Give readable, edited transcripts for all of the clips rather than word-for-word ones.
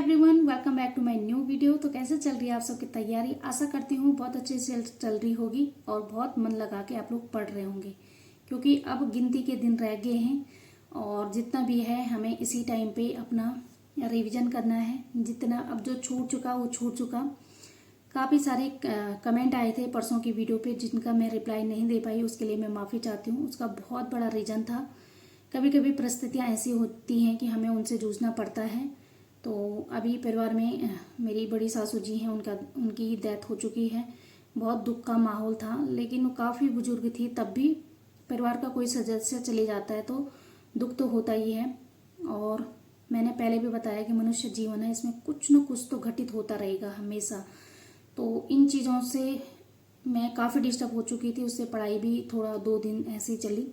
Everyone, welcome back to my new video. तो कैसे चल रही है आप सबकी तैयारी? आशा करती हूँ बहुत अच्छे से चल रही होगी और बहुत मन लगा के आप लोग पढ़ रहे होंगे, क्योंकि अब गिनती के दिन रह गए हैं और जितना भी है हमें इसी टाइम पे अपना रिवीजन करना है। जितना अब जो छूट चुका वो छूट चुका। काफ़ी सारे कमेंट आए थे परसों की वीडियो पे जिनका मैं रिप्लाई नहीं दे पाई, उसके लिए मैं माफ़ी चाहती हूँ। उसका बहुत बड़ा रीज़न था, कभी कभी परिस्थितियाँ ऐसी होती हैं कि हमें उनसे जूझना पड़ता है। तो अभी परिवार में मेरी बड़ी सासू जी हैं, उनकी डेथ हो चुकी है। बहुत दुख का माहौल था, लेकिन वो काफ़ी बुजुर्ग थी, तब भी परिवार का कोई सदस्य चले जाता है तो दुख तो होता ही है। और मैंने पहले भी बताया कि मनुष्य जीवन है, इसमें कुछ न कुछ तो घटित होता रहेगा हमेशा। तो इन चीज़ों से मैं काफ़ी डिस्टर्ब हो चुकी थी। उससे पढ़ाई भी थोड़ा 2 दिन ऐसे ही चली।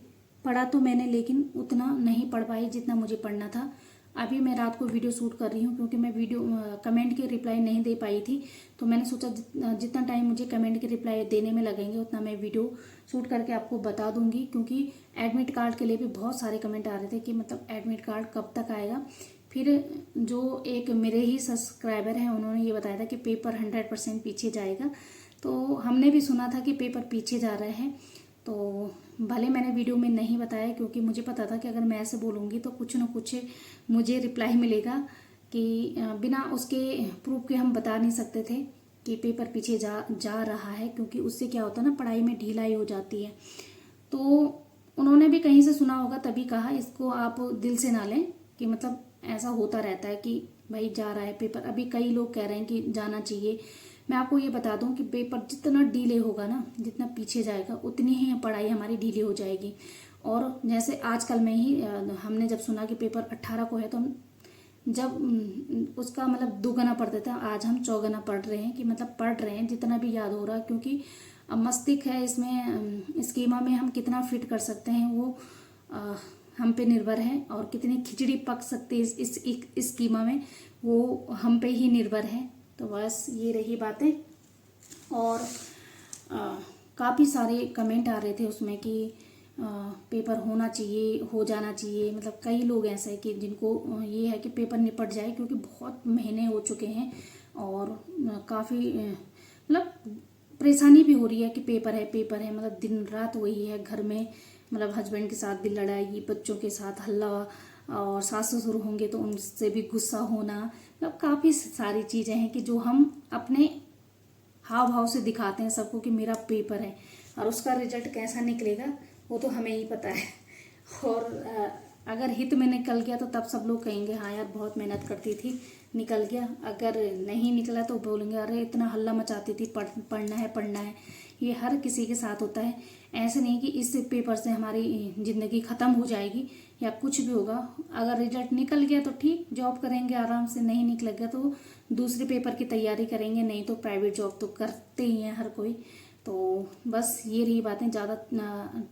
पढ़ा तो मैंने, लेकिन उतना नहीं पढ़ पाई जितना मुझे पढ़ना था। अभी मैं रात को वीडियो शूट कर रही हूँ, क्योंकि मैं वीडियो कमेंट के रिप्लाई नहीं दे पाई थी। तो मैंने सोचा जितना टाइम मुझे कमेंट के रिप्लाई देने में लगेंगे उतना मैं वीडियो शूट करके आपको बता दूंगी। क्योंकि एडमिट कार्ड के लिए भी बहुत सारे कमेंट आ रहे थे कि मतलब एडमिट कार्ड कब तक आएगा। फिर जो एक मेरे ही सब्सक्राइबर हैं, उन्होंने ये बताया था कि पेपर 100% पीछे जाएगा। तो हमने भी सुना था कि पेपर पीछे जा रहे हैं। तो भले मैंने वीडियो में नहीं बताया, क्योंकि मुझे पता था कि अगर मैं ऐसे बोलूँगी तो कुछ न कुछ मुझे रिप्लाई मिलेगा कि बिना उसके प्रूफ के हम बता नहीं सकते थे कि पेपर पीछे जा रहा है, क्योंकि उससे क्या होता है ना, पढ़ाई में ढिलाई हो जाती है। तो उन्होंने भी कहीं से सुना होगा, तभी कहा। इसको आप दिल से ना लें कि मतलब ऐसा होता रहता है कि भाई जा रहा है पेपर। अभी कई लोग कह रहे हैं कि जाना चाहिए। मैं आपको ये बता दूं कि पेपर जितना डिले होगा ना, जितना पीछे जाएगा, उतनी ही पढ़ाई हमारी डिले हो जाएगी। और जैसे आजकल में ही हमने जब सुना कि पेपर 18 को है, तो हम जब उसका मतलब दुगना पढ़ते थे, आज हम चौगना पढ़ रहे हैं कि मतलब पढ़ रहे हैं जितना भी याद हो रहा है। क्योंकि अब मस्तिष्क है, इसमें स्कीमा में हम कितना फिट कर सकते हैं वो हम पे निर्भर है। और कितनी खिचड़ी पक सकती है इस स्कीमा में, वो हम पे ही निर्भर है। तो बस ये रही बातें। और काफ़ी सारे कमेंट आ रहे थे उसमें कि पेपर होना चाहिए, हो जाना चाहिए। मतलब कई लोग ऐसे हैं कि जिनको ये है कि पेपर निपट जाए, क्योंकि बहुत महीने हो चुके हैं और काफ़ी मतलब परेशानी भी हो रही है कि पेपर है पेपर है। मतलब दिन रात वही है घर में। मतलब हस्बैंड के साथ भी लड़ाई, बच्चों के साथ हल्ला, और सास ससुर होंगे तो उनसे भी गुस्सा होना। मतलब काफ़ी सारी चीज़ें हैं कि जो हम अपने हाव भाव से दिखाते हैं सबको कि मेरा पेपर है, और उसका रिजल्ट कैसा निकलेगा वो तो हमें ही पता है। और अगर हित में निकल गया तो तब सब लोग कहेंगे हाँ यार बहुत मेहनत करती थी, निकल गया। अगर नहीं निकला तो बोलेंगे अरे इतना हल्ला मचाती थी, पढ़ना है पढ़ना है। ये हर किसी के साथ होता है। ऐसे नहीं कि इस पेपर से हमारी ज़िंदगी ख़त्म हो जाएगी या कुछ भी होगा। अगर रिजल्ट निकल गया तो ठीक, जॉब करेंगे आराम से। नहीं निकल गया तो दूसरे पेपर की तैयारी करेंगे, नहीं तो प्राइवेट जॉब तो करते ही हैं हर कोई। तो बस ये रही बातें। ज़्यादा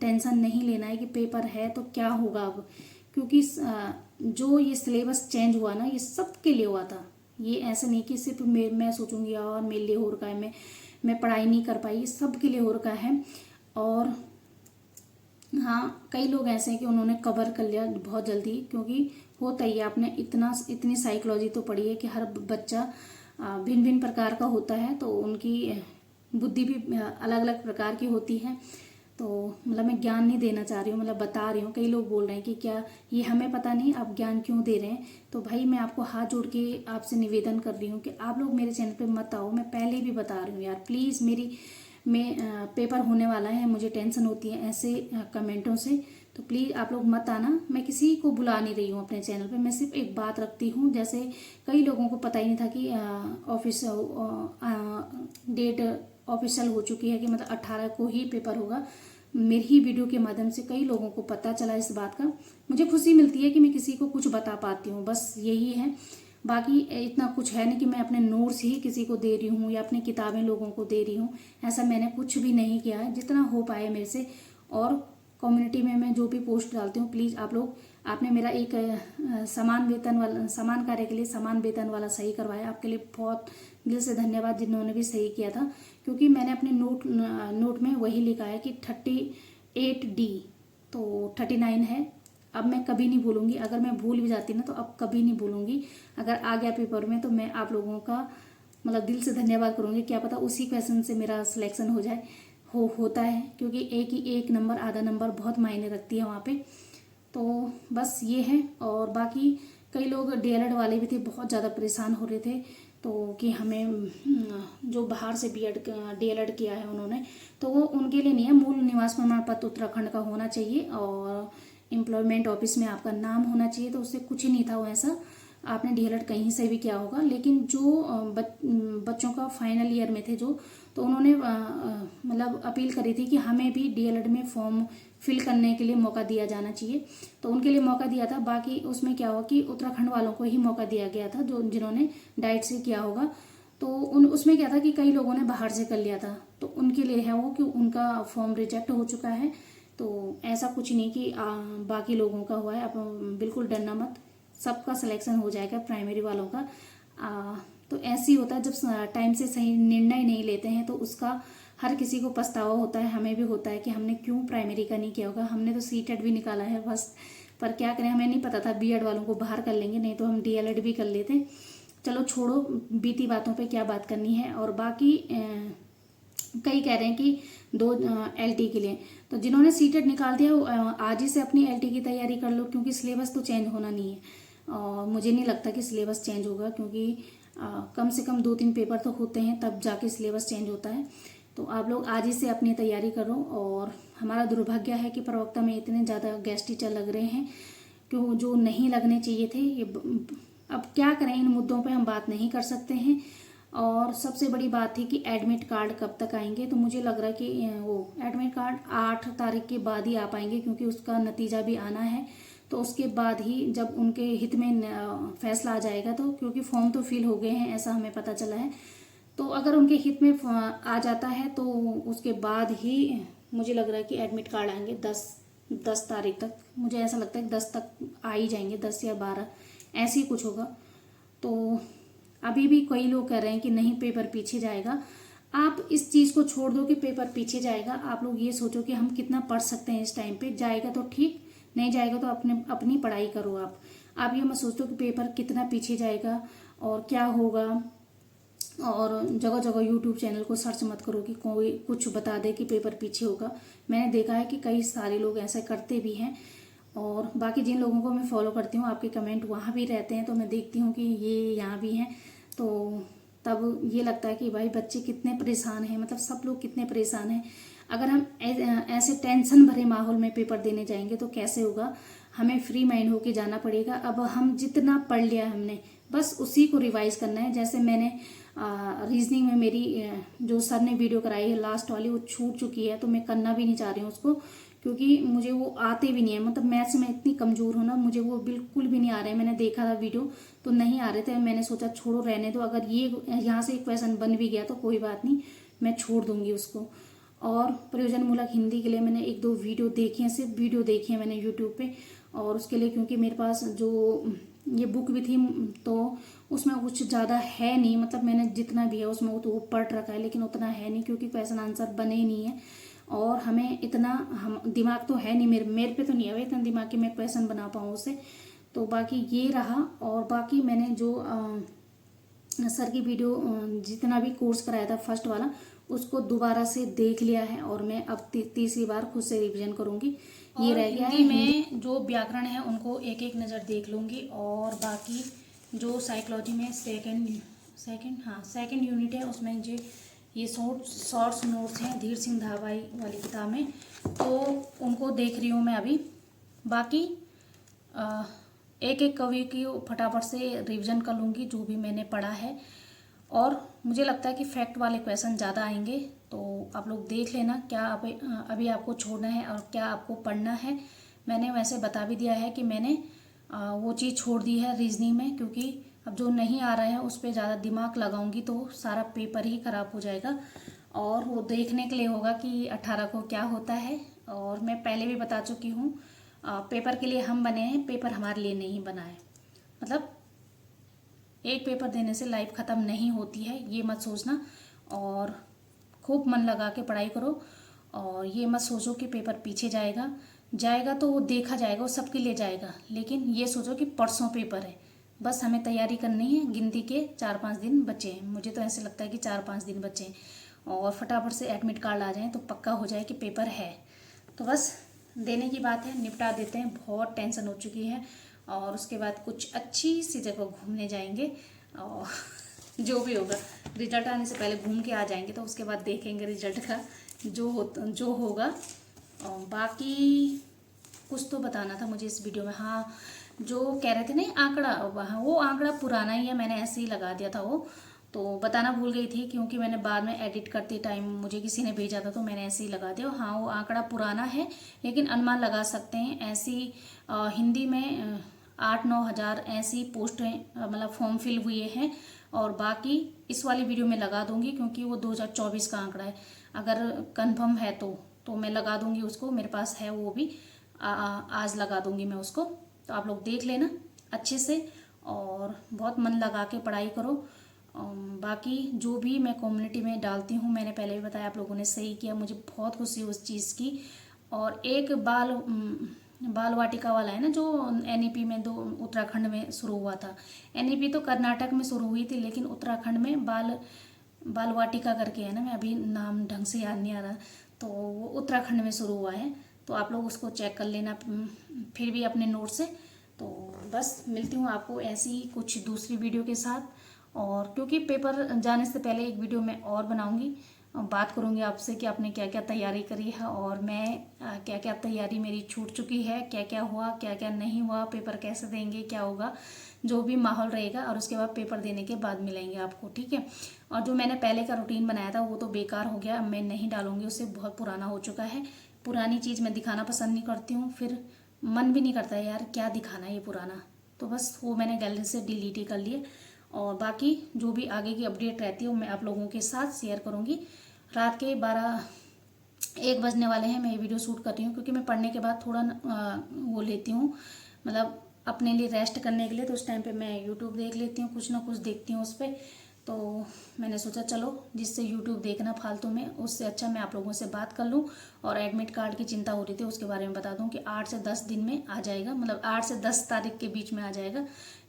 टेंशन नहीं लेना है कि पेपर है तो क्या होगा अब। क्योंकि जो ये सिलेबस चेंज हुआ ना, ये सबके लिए हुआ था। ये ऐसा नहीं कि सिर्फ मैं सोचूंगी यार मेरे लिए हो रखा है, मैं पढ़ाई नहीं कर पाई। ये सबके लिए हो रखा है। और हाँ, कई लोग ऐसे हैं कि उन्होंने कवर कर लिया बहुत जल्दी, क्योंकि होता ही है। आपने इतनी साइकोलॉजी तो पढ़ी है कि हर बच्चा भिन्न भिन्न प्रकार का होता है, तो उनकी बुद्धि भी अलग अलग प्रकार की होती है। तो मतलब मैं ज्ञान नहीं देना चाह रही हूँ, मतलब बता रही हूँ। कई लोग बोल रहे हैं कि क्या ये हमें पता नहीं, आप ज्ञान क्यों दे रहे हैं? तो भाई मैं आपको हाथ जोड़ के आपसे निवेदन कर रही हूँ कि आप लोग मेरे चैनल पे मत आओ। मैं पहले भी बता रही हूँ यार, प्लीज़। पेपर होने वाला है, मुझे टेंशन होती है ऐसे कमेंटों से। तो प्लीज़ आप लोग मत आना। मैं किसी को बुला नहीं रही हूँ अपने चैनल पे। मैं सिर्फ एक बात रखती हूँ, जैसे कई लोगों को पता ही नहीं था कि ऑफिस डेट ऑफिशियल हो चुकी है कि मतलब 18 को ही पेपर होगा। मेरी ही वीडियो के माध्यम से कई लोगों को पता चला इस बात का। मुझे खुशी मिलती है कि मैं किसी को कुछ बता पाती हूँ, बस यही है। बाकी इतना कुछ है नहीं कि मैं अपने नोट्स ही किसी को दे रही हूँ या अपनी किताबें लोगों को दे रही हूँ। ऐसा मैंने कुछ भी नहीं किया है, जितना हो पाए मेरे से। और कम्युनिटी में मैं जो भी पोस्ट डालती हूँ, प्लीज़ आप लोग, आपने मेरा एक समान कार्य के लिए समान वेतन वाला सही करवाया, आपके लिए बहुत दिल से धन्यवाद जिन्होंने भी सही किया था। क्योंकि मैंने अपने नोट में वही लिखा है कि 38D, तो 39 है अब मैं कभी नहीं भूलूंगी। अगर मैं भूल भी जाती ना तो अब कभी नहीं भूलूंगी। अगर आ गया पेपर में तो मैं आप लोगों का मतलब दिल से धन्यवाद करूंगी। क्या पता उसी क्वेश्चन से मेरा सिलेक्शन हो जाए, होता है, क्योंकि एक नंबर आधा नंबर बहुत मायने रखती है वहाँ पे। तो बस ये है। और बाकी कई लोग डीएलएड वाले भी थे, बहुत ज़्यादा परेशान हो रहे थे तो कि हमें जो बाहर से बीएड डीएलएड किया है उन्होंने, तो वो उनके लिए नहीं है। मूल निवास प्रमाण पत्र उत्तराखंड का होना चाहिए और एम्प्लॉयमेंट ऑफिस में आपका नाम होना चाहिए, तो उससे कुछ ही नहीं था वो ऐसा। आपने डीएलएड कहीं से भी किया होगा। लेकिन जो बच्चों का फाइनल ईयर में थे जो, तो उन्होंने मतलब अपील करी थी कि हमें भी डीएलएड में फॉर्म फिल करने के लिए मौका दिया जाना चाहिए, तो उनके लिए मौका दिया था। बाकी उसमें क्या हुआ कि उत्तराखंड वालों को ही मौका दिया गया था, जो जिन्होंने डाइट से किया होगा। तो उसमें क्या था कि कई लोगों ने बाहर से कर लिया था, तो उनके लिए है वो कि उनका फॉर्म रिजेक्ट हो चुका है। तो ऐसा कुछ नहीं कि बाकी लोगों का हुआ है। आप बिल्कुल डरना मत, सबका सिलेक्शन हो जाएगा प्राइमरी वालों का। तो ऐसे ही होता है, जब टाइम से सही निर्णय नहीं लेते हैं तो उसका हर किसी को पछतावा होता है। हमें भी होता है कि हमने क्यों प्राइमरी का नहीं किया होगा। हमने तो सीटेट भी निकाला है फर्स्ट, पर क्या करें, हमें नहीं पता था बीएड वालों को बाहर कर लेंगे, नहीं तो हम डीएलएड भी कर लेते। चलो छोड़ो, बीती बातों पे क्या बात करनी है। और बाकी कई कह रहे हैं कि 2 एलटी के लिए, तो जिन्होंने सीटेट निकाल दिया वो आज ही से अपनी एलटी की तैयारी कर लो, क्योंकि सिलेबस तो चेंज होना नहीं है। और मुझे नहीं लगता कि सिलेबस चेंज होगा, क्योंकि कम से कम 2-3 पेपर तो होते हैं तब जाके सिलेबस चेंज होता है। तो आप लोग आज ही से अपनी तैयारी करो। और हमारा दुर्भाग्य है कि प्रवक्ता में इतने ज़्यादा गेस्ट टीचर लग रहे हैं क्यों, जो नहीं लगने चाहिए थे। ये अब क्या करें, इन मुद्दों पे हम बात नहीं कर सकते हैं। और सबसे बड़ी बात थी कि एडमिट कार्ड कब तक आएंगे, तो मुझे लग रहा है कि वो एडमिट कार्ड 8 तारीख के बाद ही आ पाएंगे, क्योंकि उसका नतीजा भी आना है। तो उसके बाद ही जब उनके हित में फैसला आ जाएगा, तो क्योंकि फॉर्म तो फिल हो गए हैं ऐसा हमें पता चला है, तो अगर उनके हित में आ जाता है तो उसके बाद ही मुझे लग रहा है कि एडमिट कार्ड आएंगे 10 तारीख तक। मुझे ऐसा लगता है कि 10 तक आ ही जाएंगे, 10 या 12 ऐसे ही कुछ होगा। तो अभी भी कई लोग कह रहे हैं कि नहीं पेपर पीछे जाएगा। आप इस चीज़ को छोड़ दो कि पेपर पीछे जाएगा। आप लोग ये सोचो कि हम कितना पढ़ सकते हैं इस टाइम पे। जाएगा तो ठीक, नहीं जाएगा तो अपनी पढ़ाई करो। आप ये मत सोचो कि पेपर कितना पीछे जाएगा और क्या होगा। और जगह जगह यूट्यूब चैनल को सर्च मत करो कि कोई कुछ बता दे कि पेपर पीछे होगा। मैंने देखा है कि कई सारे लोग ऐसा करते भी हैं। और बाकी जिन लोगों को मैं फॉलो करती हूँ, आपके कमेंट वहाँ भी रहते हैं, तो मैं देखती हूँ कि ये यहाँ भी हैं, तो तब ये लगता है कि भाई बच्चे कितने परेशान हैं, मतलब सब लोग कितने परेशान हैं। अगर हम ऐसे टेंशन भरे माहौल में पेपर देने जाएंगे तो कैसे होगा। हमें फ्री माइंड होके जाना पड़ेगा। अब हम जितना पढ़ लिया हमने, बस उसी को रिवाइज करना है। जैसे मैंने रीजनिंग में मेरी जो सर ने वीडियो कराई है लास्ट वाली, वो छूट चुकी है, तो मैं करना भी नहीं चाह रही हूँ उसको, क्योंकि मुझे वो आते भी नहीं है। मतलब मैथ्स में इतनी कमज़ोर हूँ ना, मुझे वो बिल्कुल भी नहीं आ रहे हैं। मैंने देखा था वीडियो तो नहीं आ रहे थे, मैंने सोचा छोड़ो रहने दो। अगर ये यहाँ से एक क्वेश्चन बन भी गया तो कोई बात नहीं, मैं छोड़ दूंगी उसको। और प्रयोजनमूलक हिंदी के लिए मैंने 1-2 वीडियो देखी हैं, सिर्फ वीडियो देखी है मैंने यूट्यूब पे। और उसके लिए क्योंकि मेरे पास जो ये बुक भी थी तो उसमें कुछ ज़्यादा है नहीं, मतलब मैंने जितना भी है उसमें वो तो वो पढ़ रखा है, लेकिन उतना है नहीं, क्योंकि क्वेश्चन आंसर बने ही नहीं है। और हमें इतना हम दिमाग तो है नहीं, मेरे पे तो नहीं है इतना दिमाग कि मैं क्वेश्चन बना पाऊँ उससे। तो बाकी ये रहा। और बाकी मैंने जो सर की वीडियो जितना भी कोर्स कराया था फर्स्ट वाला, उसको दोबारा से देख लिया है। और मैं अब तीसरी बार खुद से रिवीजन करूंगी। ये रह गया है हिंदी में जो व्याकरण है उनको एक एक नज़र देख लूँगी। और बाकी जो साइकोलॉजी में सेकंड यूनिट है उसमें जो ये शॉर्ट्स नोट्स हैं धीर सिंह धाबाई वाली किताब में, तो उनको देख रही हूँ मैं अभी। बाकी एक एक कवि की फटाफट से रिवीजन कर लूँगी जो भी मैंने पढ़ा है। और मुझे लगता है कि फैक्ट वाले क्वेश्चन ज़्यादा आएंगे, तो आप लोग देख लेना क्या अभी आपको छोड़ना है और क्या आपको पढ़ना है। मैंने वैसे बता भी दिया है कि मैंने वो चीज़ छोड़ दी है रीजनिंग में, क्योंकि अब जो नहीं आ रहा है उस पर ज़्यादा दिमाग लगाऊंगी तो सारा पेपर ही ख़राब हो जाएगा। और वो देखने के लिए होगा कि 18 को क्या होता है। और मैं पहले भी बता चुकी हूँ, पेपर के लिए हम बने हैं, पेपर हमारे लिए नहीं बना है। मतलब एक पेपर देने से लाइफ ख़त्म नहीं होती है, ये मत सोचना। और खूब मन लगा के पढ़ाई करो। और ये मत सोचो कि पेपर पीछे जाएगा। जाएगा तो वो देखा जाएगा, वो सबके लिए जाएगा। लेकिन ये सोचो कि परसों पेपर है, बस हमें तैयारी करनी है। गिनती के 4-5 दिन बचे हैं, मुझे तो ऐसे लगता है कि 4-5 दिन बचे हैं, और फटाफट से एडमिट कार्ड आ जाए तो पक्का हो जाए कि पेपर है। तो बस देने की बात है, निपटा देते हैं, बहुत टेंशन हो चुकी है। और उसके बाद कुछ अच्छी सी जगह घूमने जाएंगे, और जो भी होगा रिजल्ट आने से पहले घूम के आ जाएंगे, तो उसके बाद देखेंगे रिजल्ट का जो होगा। और बाकी कुछ तो बताना था मुझे इस वीडियो में। हाँ, जो कह रहे थे नहीं आंकड़ा, वो आंकड़ा पुराना ही है, मैंने ऐसे ही लगा दिया था वो, तो बताना भूल गई थी, क्योंकि मैंने बाद में एडिट करते टाइम मुझे किसी ने भेजा था तो मैंने ऐसे ही लगा दिया। हाँ, वो आंकड़ा पुराना है, लेकिन अनुमान लगा सकते हैं। ऐसी हिंदी में 8-9 हज़ार ऐसी पोस्टें मतलब फॉर्म फिल हुए हैं, और बाकी इस वाली वीडियो में लगा दूंगी, क्योंकि वो 2024 का आंकड़ा है। अगर कंफर्म है तो मैं लगा दूंगी उसको, मेरे पास है वो भी। आज लगा दूंगी मैं उसको, तो आप लोग देख लेना अच्छे से, और बहुत मन लगा के पढ़ाई करो। बाकी जो भी मैं कम्युनिटी में डालती हूँ, मैंने पहले भी बताया, आप लोगों ने सही किया, मुझे बहुत खुशी उस चीज़ की। और एक बाल वाटिका वाला है ना, जो एनईपी में उत्तराखंड में शुरू हुआ था। एनईपी तो कर्नाटक में शुरू हुई थी, लेकिन उत्तराखंड में बाल वाटिका करके है ना, मैं अभी नाम ढंग से याद नहीं आ रहा, तो वो उत्तराखंड में शुरू हुआ है। तो आप लोग उसको चेक कर लेना फिर भी अपने नोट से। तो बस मिलती हूँ आपको ऐसी ही कुछ दूसरी वीडियो के साथ, और क्योंकि पेपर जाने से पहले एक वीडियो मैं और बनाऊंगी, बात करूंगी आपसे कि आपने क्या क्या तैयारी करी है, और मैं क्या क्या तैयारी मेरी छूट चुकी है, क्या क्या हुआ, क्या क्या नहीं हुआ, पेपर कैसे देंगे, क्या होगा, जो भी माहौल रहेगा। और उसके बाद पेपर देने के बाद मिलेंगे आपको, ठीक है। और जो मैंने पहले का रूटीन बनाया था वो तो बेकार हो गया, मैं नहीं डालूंगी उसे, बहुत पुराना हो चुका है। पुरानी चीज़ मैं दिखाना पसंद नहीं करती हूँ, फिर मन भी नहीं करता है यार क्या दिखाना है ये पुराना, तो बस वो मैंने गैलरी से डिलीट ही कर लिए। और बाकी जो भी आगे की अपडेट रहती है वो मैं आप लोगों के साथ शेयर करूँगी। रात के 1 बजने वाले हैं, मैं ये वीडियो शूट कर रही हूँ, क्योंकि मैं पढ़ने के बाद थोड़ा वो लेती हूँ, मतलब अपने लिए रेस्ट करने के लिए। तो उस टाइम पे मैं यूट्यूब देख लेती हूँ, कुछ ना कुछ देखती हूँ उस पर। तो मैंने सोचा चलो, जिससे यूट्यूब देखना फालतू में, उससे अच्छा मैं आप लोगों से बात कर लूँ। और एडमिट कार्ड की चिंता हो रही थी, उसके बारे में बता दूँ कि 8 से 10 दिन में आ जाएगा, मतलब 8 से 10 तारीख के बीच में आ जाएगा।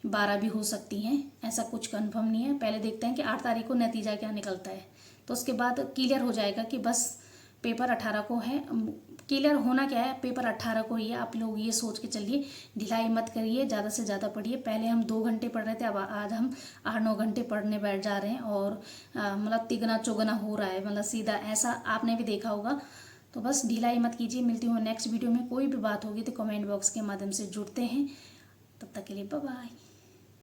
12 भी हो सकती हैं, ऐसा कुछ कंफर्म नहीं है। पहले देखते हैं कि 8 तारीख को नतीजा क्या निकलता है, तो उसके बाद क्लियर हो जाएगा कि बस पेपर 18 को है। क्लियर होना क्या है, पेपर 18 को ही है। आप लोग ये सोच के चलिए, ढिलाई मत करिए, ज़्यादा से ज़्यादा पढ़िए। पहले हम 2 घंटे पढ़ रहे थे, अब आज हम 8-9 घंटे पढ़ने बैठ जा रहे हैं, और मतलब तिगना चौगना हो रहा है, मतलब सीधा ऐसा आपने भी देखा होगा। तो बस ढिलाई मत कीजिए। मिलती हूँ नेक्स्ट वीडियो में। कोई भी बात होगी तो कमेंट बॉक्स के माध्यम से जुड़ते हैं। तब तक के लिए बाय बाय।